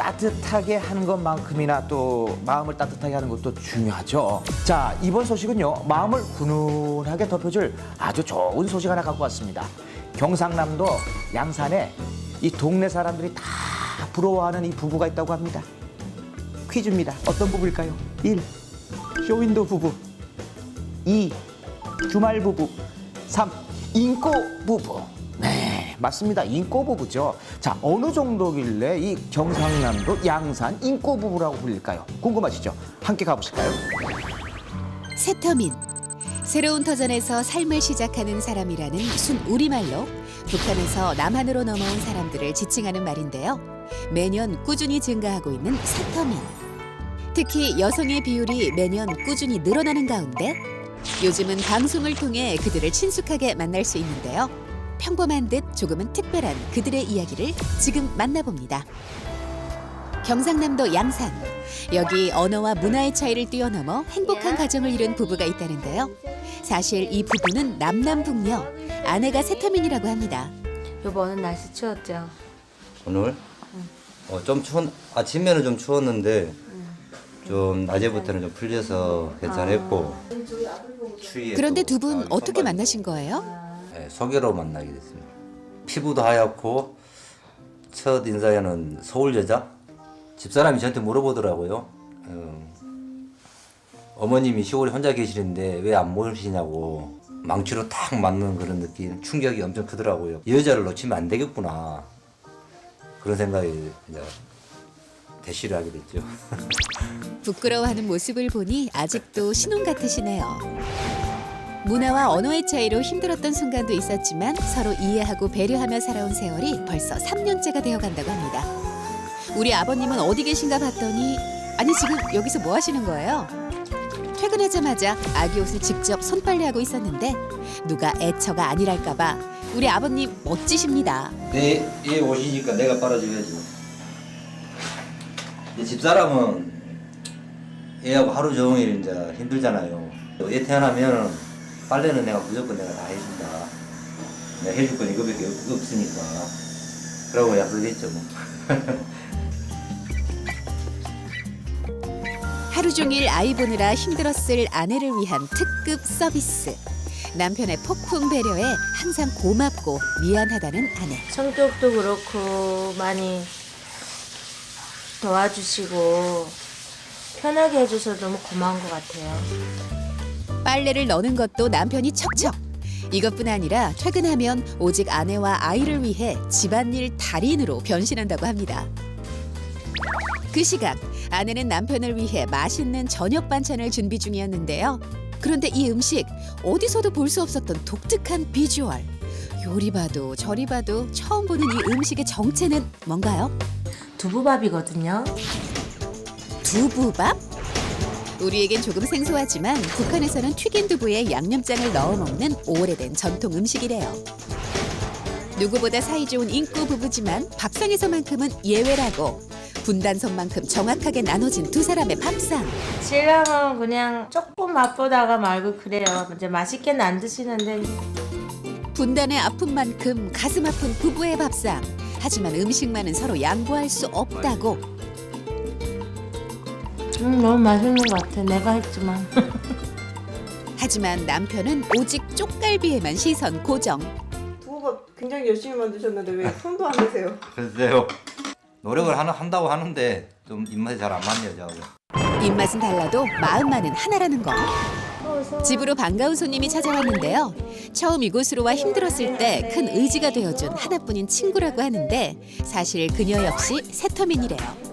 따뜻하게 하는 것만큼이나 또 마음을 따뜻하게 하는 것도 중요하죠. 자, 이번 소식은요, 마음을 훈훈하게 덮여줄 아주 좋은 소식 하나 갖고 왔습니다. 경상남도 양산에 이 동네 사람들이 다 부러워하는 이 부부가 있다고 합니다. 퀴즈입니다. 어떤 부부일까요? 1. 쇼윈도 부부, 2. 주말 부부, 3. 인꼬 부부. 네, 맞습니다. 인꼬 부부죠. 자, 어느 정도길래 이 경상남도 양산 인꼬 부부라고 불릴까요? 궁금하시죠? 함께 가보실까요? 새터민. 새로운 터전에서 삶을 시작하는 사람이라는 순 우리말로 북한에서 남한으로 넘어온 사람들을 지칭하는 말인데요. 매년 꾸준히 증가하고 있는 새터민. 특히 여성의 비율이 매년 꾸준히 늘어나는 가운데 요즘은 방송을 통해 그들을 친숙하게 만날 수 있는데요. 평범한 듯 조금은 특별한 그들의 이야기를 지금 만나봅니다. 경상남도 양산. 여기 언어와 문화의 차이를 뛰어넘어 행복한 가정을 이룬 부부가 있다는데요. 사실 이 부부는 남남북녀. 아내가 새터민이라고 합니다. 여보, 오늘 날씨 추웠죠? 오늘? 좀 추운, 아침에는 좀 추웠는데 좀 낮에부터는 좀 풀려서 괜찮았고 추위에 그런데 또 두 분 가을 어떻게 선발이- 만나신 거예요? 네, 소개로 만나게 됐습니다. 피부도 하얗고 첫 인사에는 서울 여자? 집사람이 저한테 물어보더라고요. 어머님이 시골에 혼자 계시는데 왜 안 모시냐고 망치로 딱 맞는 그런 느낌, 충격이 엄청 크더라고요. 여자를 놓치면 안 되겠구나 그런 생각이 이제 대시를 하게 됐죠. 부끄러워하는 모습을 보니 아직도 신혼 같으시네요. 문화와 언어의 차이로 힘들었던 순간도 있었지만 서로 이해하고 배려하며 살아온 세월이 벌써 3년째가 되어간다고 합니다. 우리 아버님은 어디 계신가 봤더니 아니 지금 여기서 뭐 하시는 거예요? 퇴근하자마자 아기 옷을 직접 손빨래하고 있었는데 누가 애처가 아니랄까 봐 우리 아버님 멋지십니다. 얘 옷이니까 내가 빨아줘야지. 집사람은 얘하고 하루 종일 이제 힘들잖아요. 얘 태어나면 빨래는 내가 무조건 내가 다 해준다. 내가 해줄 건 이거밖에 없으니까. 그러고 약속했죠 뭐. 하루 종일 아이 보느라 힘들었을 아내를 위한 특급 서비스. 남편의 폭풍 배려에 항상 고맙고 미안하다는 아내. 성격도 그렇고 많이 도와주시고 편하게 해줘서 너무 고마운 것 같아요. 빨래를 넣는 것도 남편이 척척. 이것뿐 아니라 퇴근하면 오직 아내와 아이를 위해 집안일 달인으로 변신한다고 합니다. 그 시각 아내는 남편을 위해 맛있는 저녁 반찬을 준비 중이었는데요. 그런데 이 음식 어디서도 볼 수 없었던 독특한 비주얼. 요리 봐도 저리 봐도 처음 보는 이 음식의 정체는 뭔가요? 두부밥이거든요. 두부밥? 우리에겐 조금 생소하지만 북한에서는 튀긴 두부에 양념장을 넣어 먹는 오래된 전통 음식이래요. 누구보다 사이좋은 인꼬 부부지만 밥상에서만큼은 예외라고. 분단선만큼 정확하게 나눠진 두 사람의 밥상. 신랑은 그냥 조금 맛보다가 말고 그래요. 이제 맛있게는 안 드시는데 분단의 아픔만큼 가슴 아픈 부부의 밥상. 하지만 음식만은 서로 양보할 수 없다고. 너무 맛있는 것 같아. 내가 했지만. 하지만 남편은 오직 쪽갈비에만 시선 고정. 두부밥 굉장히 열심히 만드셨는데 왜 손도 안 대세요? 글쎄요. 노력을 한다고 하는데 좀 입맛이 잘 안 맞네요 저하고. 입맛은 달라도 마음만은 하나라는 거. 집으로 반가운 손님이 찾아왔는데요. 처음 이곳으로 와 힘들었을 때 큰 의지가 되어준 하나뿐인 친구라고 하는데 사실 그녀 역시 새터민이래요.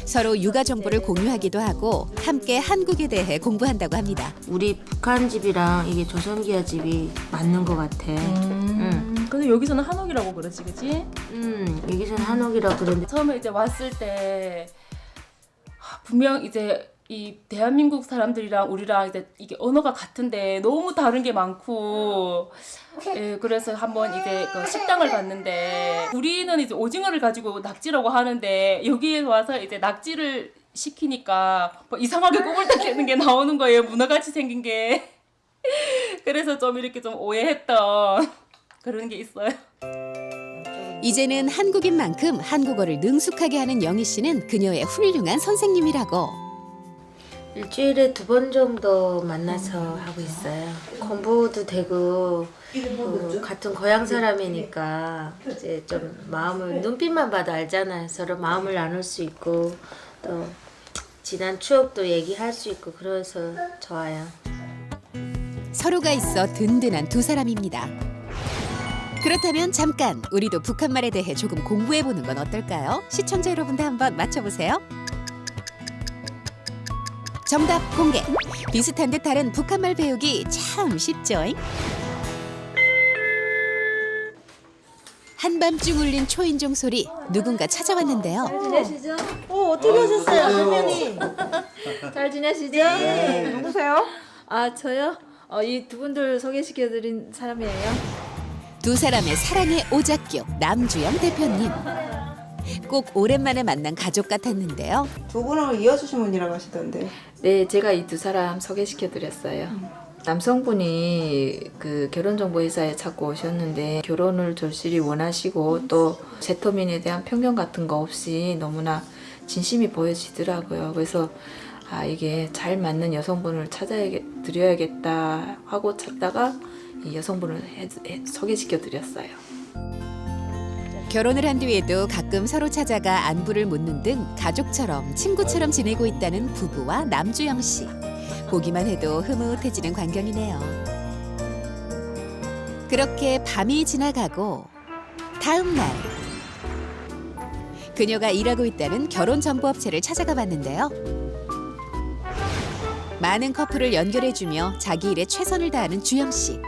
서로 육아 정보를 공유하기도 하고 함께 한국에 대해 공부한다고 합니다. 우리 북한 집이랑 이게 조선기아 집이 맞는 것 같아. 근데 여기서는 한옥이라고 그러지, 그치? 여기서는 한옥이라고 그러는데 처음에 이제 왔을 때 분명 이제 이 대한민국 사람들이랑 우리랑 이제 이게 언어가 같은데 너무 다른 게 많고, 예, 그래서 한번 이제 그 식당을 갔는데 우리는 이제 오징어를 가지고 낙지라고 하는데 여기에 와서 이제 낙지를 시키니까 뭐 이상하게 꼬물딱대는 게 나오는 거예요. 문어같이 생긴 게. 그래서 좀 이렇게 좀 오해했던 그런 게 있어요. 이제는 한국인 만큼 한국어를 능숙하게 하는 영희 씨는 그녀의 훌륭한 선생님이라고. 일주일에 2번 정도 만나서 하고 있어요. 공부도 되고 같은 고향 사람이니까 이제 좀 마음을 눈빛만 봐도 알잖아요. 서로 마음을 나눌 수 있고 또 지난 추억도 얘기할 수 있고 그래서 좋아요. 서로가 있어 든든한 두 사람입니다. 그렇다면 잠깐 우리도 북한말에 대해 조금 공부해보는 건 어떨까요? 시청자 여러분도 한번 맞춰보세요. 정답 공개! 비슷한 듯 다른 북한말 배우기 참 쉽죠? 한밤중 울린 초인종 소리, 누군가 찾아왔는데요. 지내시죠? 어떻게 하셨어요, 할머니? 잘 지내시죠? 누구세요? 아 저요? 이 두 분들 소개시켜드린 사람이에요. 두 사람의 사랑의 오작교, 남주영 대표님. 꼭 오랜만에 만난 가족 같았는데요. 두 분을 이어주신 분이라고 하시던데. 네, 제가 이 두 사람 소개시켜드렸어요. 남성분이 그 결혼정보회사에 자꾸 오셨는데 결혼을 절실히 원하시고 또 세터민에 대한 편견 같은 거 없이 너무나 진심이 보여지더라고요. 그래서 이게 잘 맞는 여성분을 찾아드려야겠다 하고 찾다가 이 여성분을 소개시켜드렸어요. 결혼을 한 뒤에도 가끔 서로 찾아가 안부를 묻는 등 가족처럼 친구처럼 지내고 있다는 부부와 남주영 씨. 보기만 해도 흐뭇해지는 광경이네요. 그렇게 밤이 지나가고 다음 날 그녀가 일하고 있다는 결혼정보업체를 찾아가 봤는데요. 많은 커플을 연결해주며 자기 일에 최선을 다하는 주영 씨.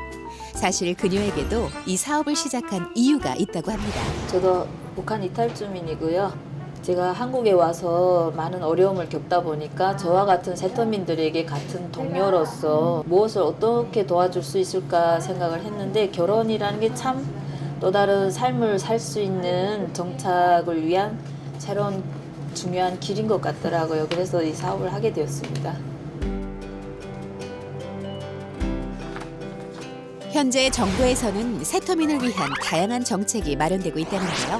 사실 그녀에게도 이 사업을 시작한 이유가 있다고 합니다. 저도 북한 이탈주민이고요. 제가 한국에 와서 많은 어려움을 겪다 보니까 저와 같은 세터민들에게 같은 동료로서 무엇을 어떻게 도와줄 수 있을까 생각을 했는데 결혼이라는 게 참 또 다른 삶을 살 수 있는 정착을 위한 새로운 중요한 길인 것 같더라고요. 그래서 이 사업을 하게 되었습니다. 현재 정부에서는 세터민을 위한 다양한 정책이 마련되고 있다는데요.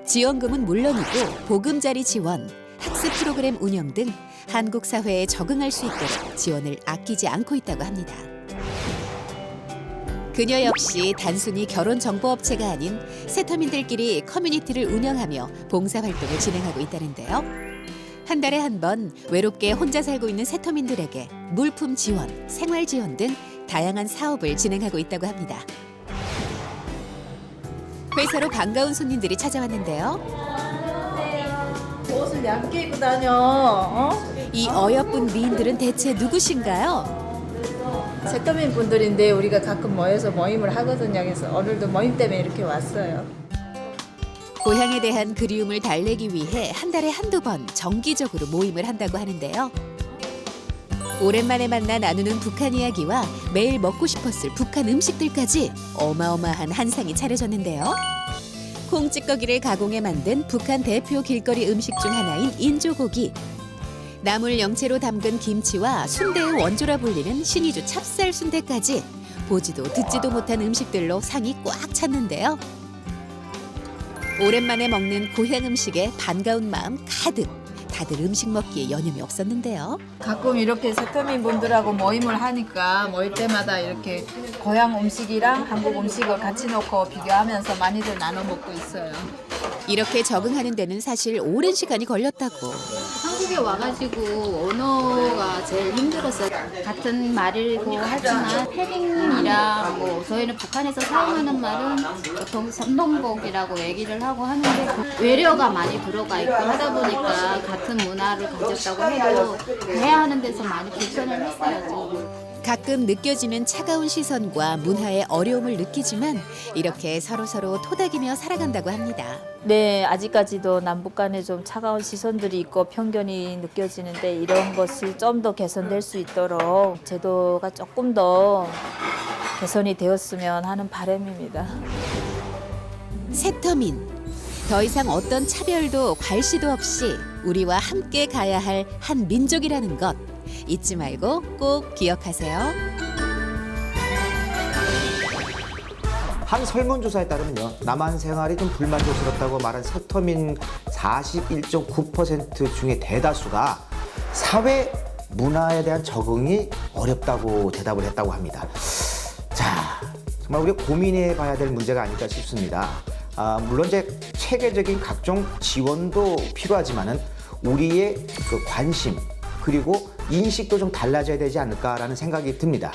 지원금은 물론이고 보금자리 지원, 학습 프로그램 운영 등 한국 사회에 적응할 수 있도록 지원을 아끼지 않고 있다고 합니다. 그녀 역시 단순히 결혼정보업체가 아닌 세터민들끼리 커뮤니티를 운영하며 봉사활동을 진행하고 있다는데요. 한 달에 한 번 외롭게 혼자 살고 있는 세터민들에게 물품 지원, 생활 지원 등 다양한 사업을 진행하고 있다고 합니다. 회사로 반가운 손님들이 찾아왔는데요. 옷을 얇게 입고 다녀. 이 어여쁜 미인들은 대체 누구신가요? 세터민 분들인데 우리가 가끔 모여서 모임을 하거든요. 그래서 오늘도 모임 때문에 이렇게 왔어요. 고향에 대한 그리움을 달래기 위해 한 달에 한두 번 정기적으로 모임을 한다고 하는데요. 오랜만에 만나 나누는 북한 이야기와 매일 먹고 싶었을 북한 음식들까지 어마어마한 한상이 차려졌는데요. 콩찌꺼기를 가공해 만든 북한 대표 길거리 음식 중 하나인 인조고기. 나물 영채로 담근 김치와 순대의 원조라 불리는 신의주 찹쌀 순대까지 보지도 듣지도 못한 음식들로 상이 꽉 찼는데요. 오랜만에 먹는 고향 음식에 반가운 마음 가득. 다들 음식 먹기에 여념이 없었는데요. 가끔 이렇게 세터민 분들하고 모임을 하니까 모일 때마다 이렇게 고향 음식이랑 한국 음식을 같이 놓고 비교하면서 많이들 나눠 먹고 있어요. 이렇게 적응하는 데는 사실 오랜 시간이 걸렸다고. 한국에 와가지고 언어가 제일 힘들었어요. 같은 말이고 하지만 패딩이랑 뭐 저희는 북한에서 사용하는 말은 보통 선동복이라고 얘기를 하고 하는데 외래어가 많이 들어가 있고 하다 보니까 같은 문화를 가졌다고 해도 대화하는 데서 많이 불편을 했어요. 가끔 느껴지는 차가운 시선과 문화의 어려움을 느끼지만 이렇게 서로서로 토닥이며 살아간다고 합니다. 네, 아직까지도 남북 간에 좀 차가운 시선들이 있고 편견이 느껴지는데 이런 것이 좀 더 개선될 수 있도록 제도가 조금 더 개선이 되었으면 하는 바람입니다. 세터민. 더 이상 어떤 차별도 괄시도 없이 우리와 함께 가야 할 한 민족이라는 것 잊지 말고 꼭 기억하세요. 한 설문조사에 따르면요, 남한 생활이 좀 불만족스럽다고 말한 세터민 41.9% 중에 대다수가 사회 문화에 대한 적응이 어렵다고 대답을 했다고 합니다. 자, 정말 우리가 고민해 봐야 될 문제가 아닐까 싶습니다. 물론 이제 체계적인 각종 지원도 필요하지만은 우리의 그 관심 그리고 인식도 좀 달라져야 되지 않을까라는 생각이 듭니다.